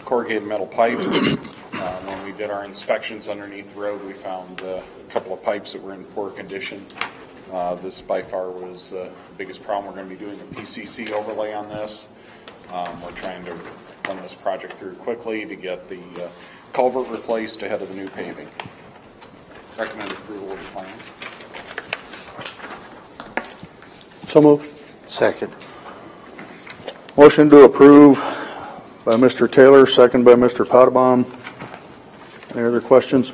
corrugated metal pipe. When we did our inspections underneath the road, we found a couple of pipes that were in poor condition. This by far was the biggest problem. We're going to be doing a PCC overlay on this. We're trying to run this project through quickly to get the culvert replaced ahead of the new paving. Recommend approval of the plans. So moved. Second. Motion to approve by Mr. Taylor, second by Mr. Potabom. Any other questions?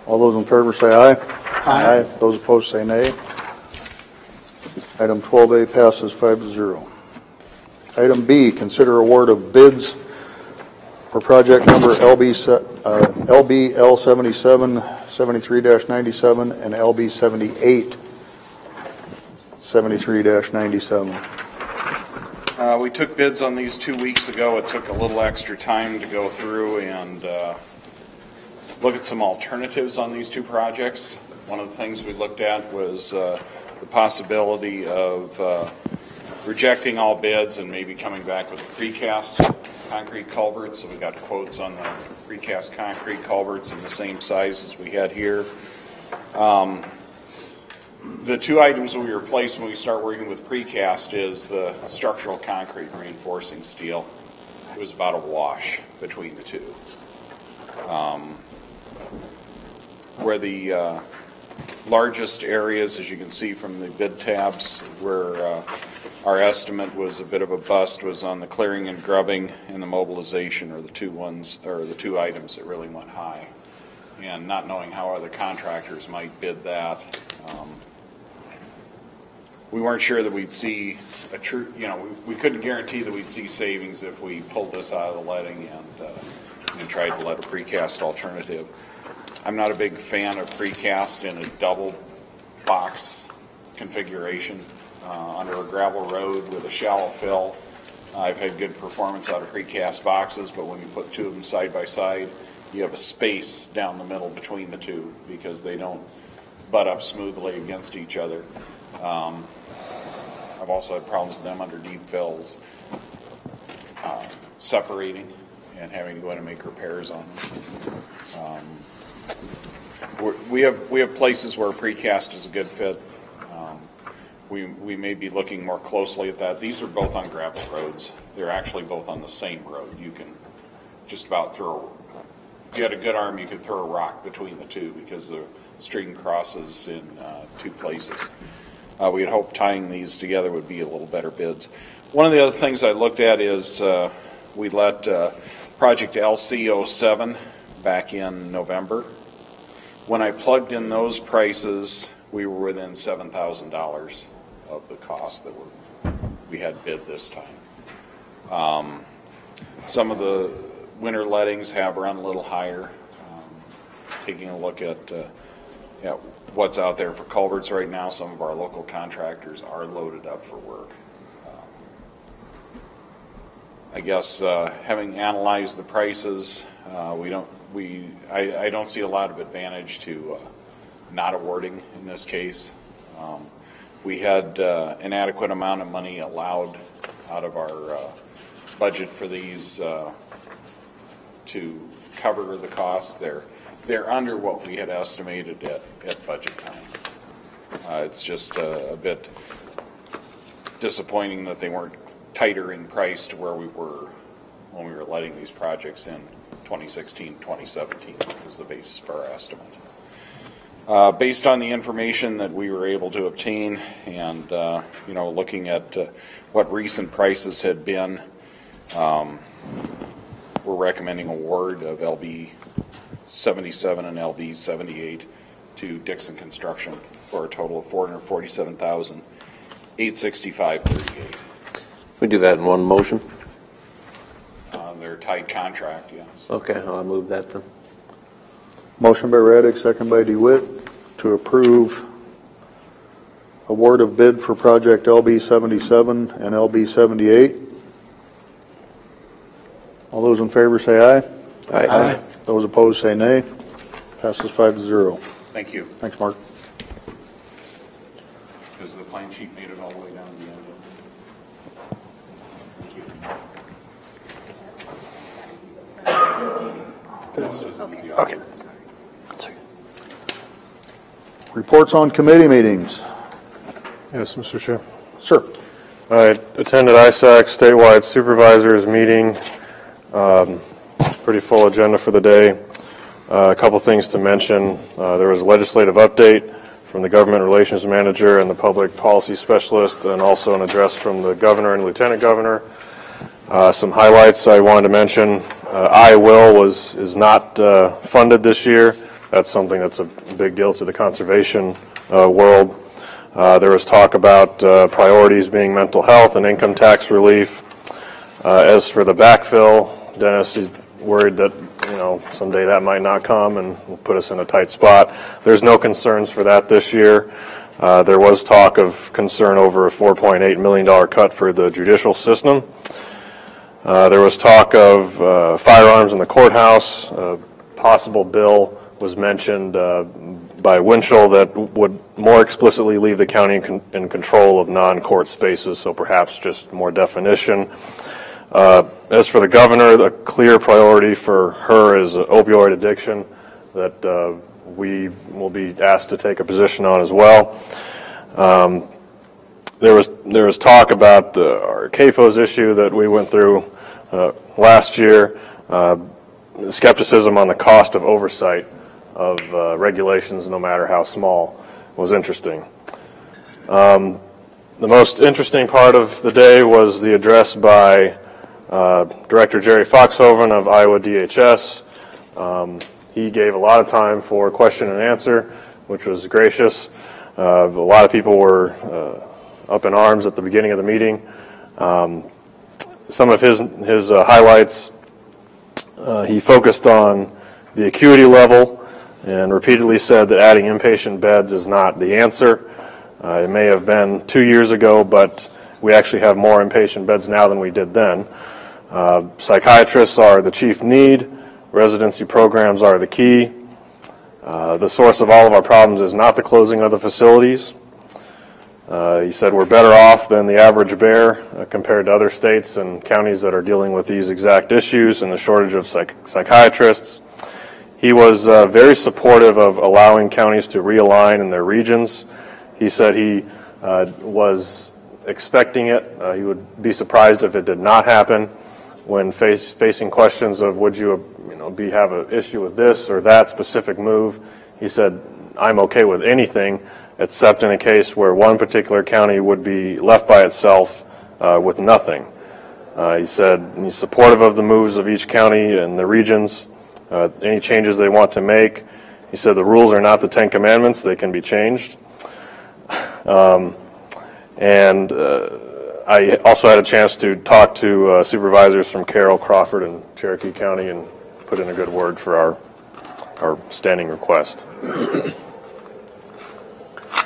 All those in favor say aye. Aye. Those opposed say nay. Item 12A passes 5-0. Item B, consider award of bids for project number LBL77 73-97 and LB 78 73-97. We took bids on these 2 weeks ago. It took a little extra time to go through and look at some alternatives on these two projects. One of the things we looked at was the possibility of rejecting all bids and maybe coming back with precast concrete culverts. So we got quotes on the precast concrete culverts in the same size as we had here. The two items we replaced when we start working with precast is the structural concrete reinforcing steel. It was about a wash between the two. Where the largest areas, as you can see from the bid tabs, where our estimate was a bit of a bust was on the clearing and grubbing and the mobilization are the two ones, or the two items that really went high. and not knowing how other contractors might bid that. We weren't sure that we'd see a true, we couldn't guarantee that we'd see savings if we pulled this out of the letting and tried to let a precast alternative. I'm not a big fan of precast in a double box configuration under a gravel road with a shallow fill. I've had good performance out of precast boxes, but when you put two of them side by side, you have a space down the middle between the two because they don't butt up smoothly against each other. I've also had problems with them under deep fills, separating and having to go in and make repairs on them. We have places where precast is a good fit. We may be looking more closely at that. These are both on gravel roads. They're actually both on the same road. You can just about if you had a good arm, you could throw a rock between the two because the stream crosses in two places. We had hoped tying these together would be a little better bids. One of the other things I looked at is we let Project LC07 back in November. When I plugged in those prices, we were within $7,000 of the cost that we had bid this time. Some of the winter lettings have run a little higher. Taking a look at what's out there for culverts right now, some of our local contractors are loaded up for work. I guess having analyzed the prices, I don't see a lot of advantage to not awarding in this case. We had an adequate amount of money allowed out of our budget for these to cover the cost. They're under what we had estimated at budget time. It's just a bit disappointing that they weren't tighter in price to where we were when we were letting these projects in 2016, 2017 was the basis for our estimate. Based on the information that we were able to obtain and, looking at what recent prices had been, we're recommending award of LB 77 and LB 78 to Dixon Construction for a total of $447,865.38. We do that in one motion? Their tight contract, yes. Okay, I'll move that then. Motion by Raddick, second by DeWitt, to approve award of bid for project LB 77 and LB 78. All those in favor say aye. Aye. Those opposed say nay. Passes 5-0. Thank you. Thanks, Mark. Because the plan sheet made it all the way down to the end. Thank you. Okay. Reports on committee meetings. Yes, Mr. Chair. Sir. I attended ISAC statewide supervisors meeting. Pretty full agenda for the day. A couple things to mention. There was a legislative update from the government relations manager and the public policy specialist, and also an address from the governor and lieutenant governor. Some highlights I wanted to mention. I-Will is not funded this year. That's something that's a big deal to the conservation world. There was talk about priorities being mental health and income tax relief. As for the backfill, Dennis is worried that someday that might not come and will put us in a tight spot. There's no concerns for that this year. There was talk of concern over a $4.8 million cut for the judicial system. There was talk of firearms in the courthouse. A possible bill was mentioned by Winchell that would more explicitly leave the county in control of non-court spaces, so perhaps just more definition. As for the governor, the clear priority for her is opioid addiction that we will be asked to take a position on as well. There was talk about our CAFOS issue that we went through last year. Skepticism on the cost of oversight of regulations, no matter how small, was interesting. The most interesting part of the day was the address by Director Jerry Foxhoven of Iowa DHS. he gave a lot of time for question and answer, which was gracious. A lot of people were up in arms at the beginning of the meeting. Some of his highlights, he focused on the acuity level and repeatedly said that adding inpatient beds is not the answer. It may have been 2 years ago, but we actually have more inpatient beds now than we did then. Psychiatrists are the chief need. Residency programs are the key. The source of all of our problems is not the closing of the facilities. He said we're better off than the average bear compared to other states and counties that are dealing with these exact issues and the shortage of psychiatrists. He was very supportive of allowing counties to realign in their regions. He said he was expecting it. He would be surprised if it did not happen. When facing questions of would you have an issue with this or that specific move, he said, I'm okay with anything except in a case where one particular county would be left by itself with nothing. He said he's supportive of the moves of each county and the regions, any changes they want to make. He said the rules are not the Ten Commandments, they can be changed. I also had a chance to talk to supervisors from Carroll, Crawford, and Cherokee County and put in a good word for our standing request.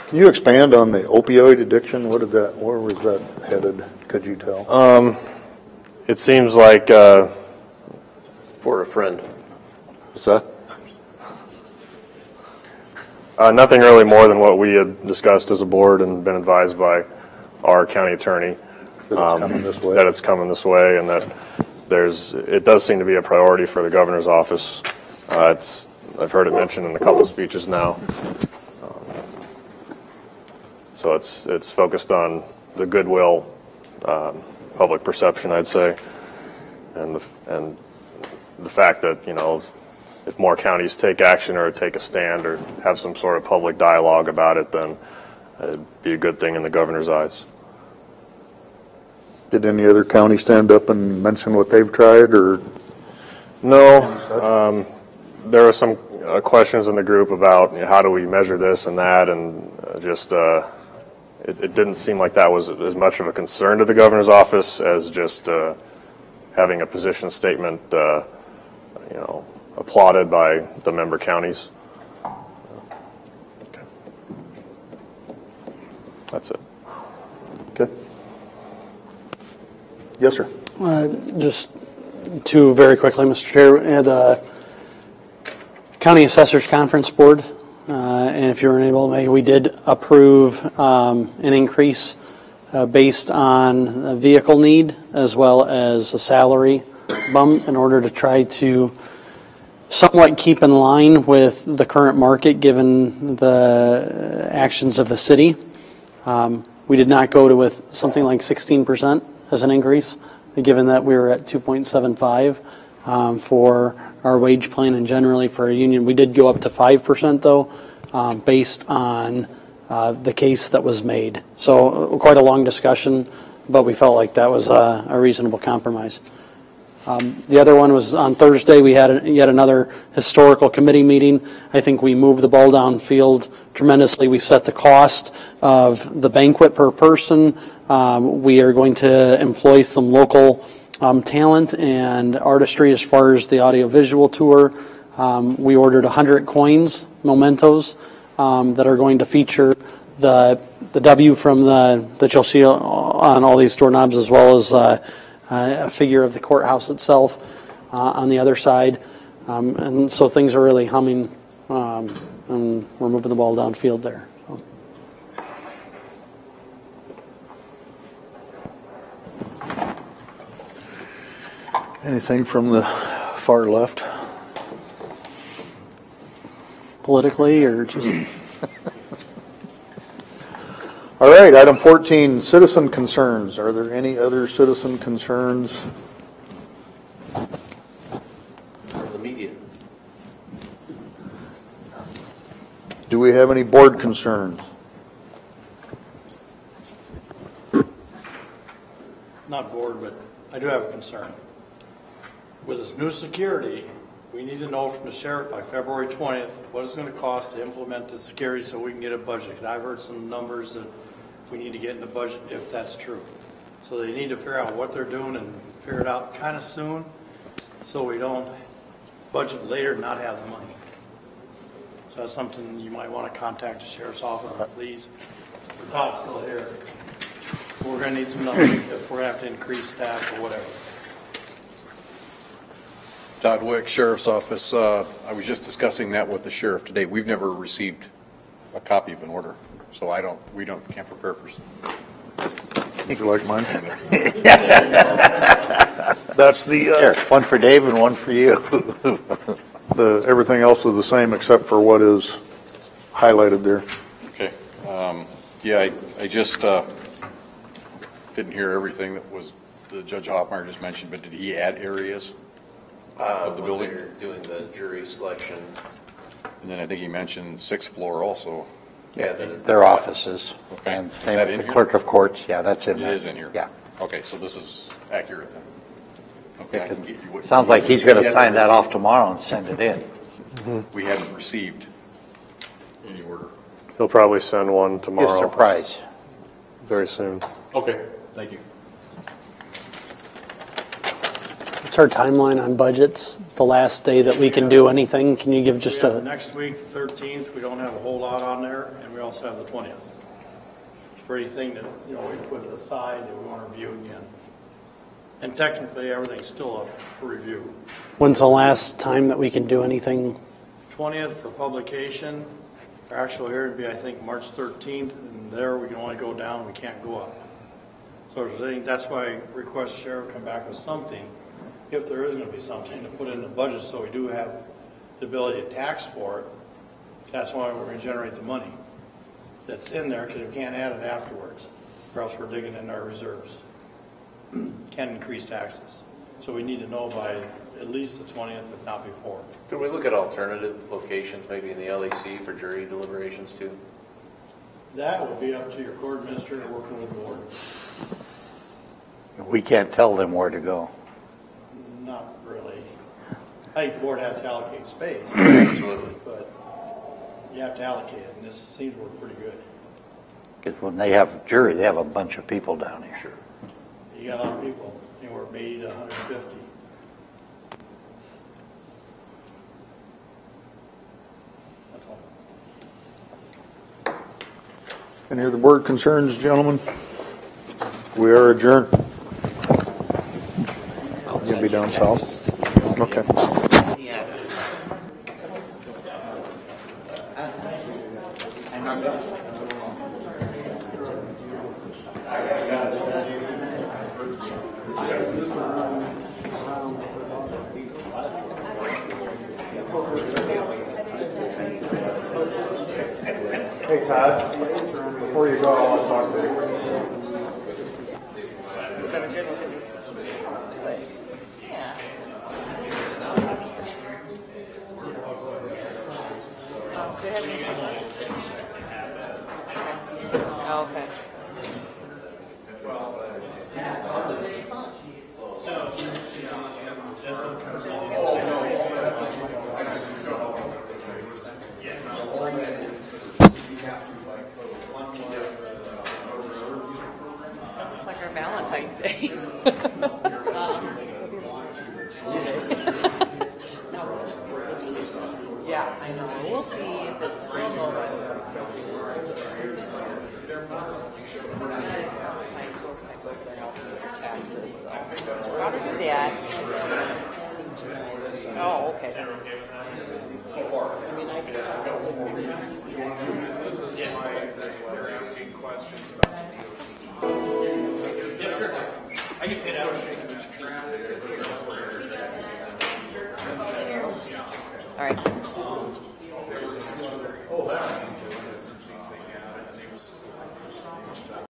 Can you expand on the opioid addiction? Where was that headed? Could you tell? It seems like For a friend. what's that? Nothing really more than what we had discussed as a board and been advised by our county attorney. That it's coming this way, and that it does seem to be a priority for the governor's office. I've heard it mentioned in a couple of speeches now. So it's focused on the goodwill, public perception, I'd say, and the fact that if more counties take action or take a stand or have some sort of public dialogue about it, then it'd be a good thing in the governor's eyes. Did any other county stand up and mention what they've tried, or? No. There were some questions in the group about how do we measure this and that, and it didn't seem like that was as much of a concern to the governor's office as just having a position statement, applauded by the member counties. Okay. That's it. Okay. Yes, sir. Just two very quickly, Mr. Chair. The County Assessors Conference Board, and if you were able, we did approve an increase based on a vehicle need as well as a salary bump in order to try to somewhat keep in line with the current market given the actions of the city. We did not go with something like 16% as an increase, given that we were at 2.75 for our wage plan and generally for a union. We did go up to 5% though, based on the case that was made. So quite a long discussion, but we felt like that was a reasonable compromise. The other one was on Thursday. We had yet another historical committee meeting. I think we moved the ball downfield tremendously. We set the cost of the banquet per person. We are going to employ some local talent and artistry as far as the audiovisual tour. We ordered 100 coins, mementos, that are going to feature the W from that you'll see on all these doorknobs, as well as a figure of the courthouse itself on the other side. And so things are really humming, and we're moving the ball downfield there. So. Anything from the far left? Politically or just... All right, item 14, citizen concerns. Are there any other citizen concerns? From the media. Do we have any board concerns? Not bored, but I do have a concern. With this new security, We need to know from the sheriff by February 20th what it's going to cost to implement the security so we can get a budget. 'Cause I've heard some numbers that we need to get in the budget if that's true. So they need to figure out what they're doing and figure it out kind of soon so we don't budget later and not have the money. So that's something you might want to contact the sheriff's office, please. Todd's still here. We're going to need some numbers if we're going to have to increase staff or whatever. Todd Wick, Sheriff's Office. I was just discussing that with the sheriff today. We've never received a copy of an order, so can't prepare for. Would you like mine? That's the, Sure. One for Dave and one for you. everything else is the same except for what is highlighted there. Okay. Yeah, I just didn't hear everything that was, the Judge Hoffmeyer just mentioned, but did he add areas of the building? They're doing the jury selection. And then I think he mentioned 6th floor also. Yeah, their offices. Okay. And Is same that with in the here? clerk of courts. Yeah, that's in there. It is in here? Yeah. Okay, so this is accurate then. Okay, I can get you what. Sounds like he's going to sign that off tomorrow and send it in. We hadn't received any order. He'll probably send one tomorrow. Give surprise. Very soon. Okay, thank you. What's our timeline on budgets? The last day that we can do anything? Can you give just We have a, next week, the 13th, we don't have a whole lot on there, and we also have the 20th. For anything that, we put aside that we want to review again. And technically, everything's still up for review. when's the last time that we can do anything? 20th for publication. Our actual hearing would be, I think, March 13th, and there we can only go down, we can't go up. So I think that's why I request the sheriff come back with something, if there is going to be something, to put in the budget so we do have the ability to tax for it. That's why we're going to generate the money that's in there, because we can't add it afterwards, or else we're digging in our reserves. Can increase taxes. So we need to know by at least the 20th, if not before. Could we look at alternative locations, maybe in the LAC for jury deliberations too? That would be up to your court administrator working with the board. We can't tell them where to go. Not really. I think the board has to allocate space. Absolutely. But you have to allocate it, and this seems to work pretty good. Because when they have jury, they have a bunch of people down here. Sure. You got a lot of people, anywhere from 80 to 150. That's all. Any other board concerns, gentlemen? We are adjourned. You're going to be down south? Okay. Hey, Todd, before you go, I want to talk to you. This has been a good one. Yeah. Oh, do you have any? Oh, okay. It's like our Valentine's Day. Yeah, I know. We'll see if it's taxes. So how to do that? Oh, okay. So far. I mean, this is why they're asking questions about I can pay out. All right.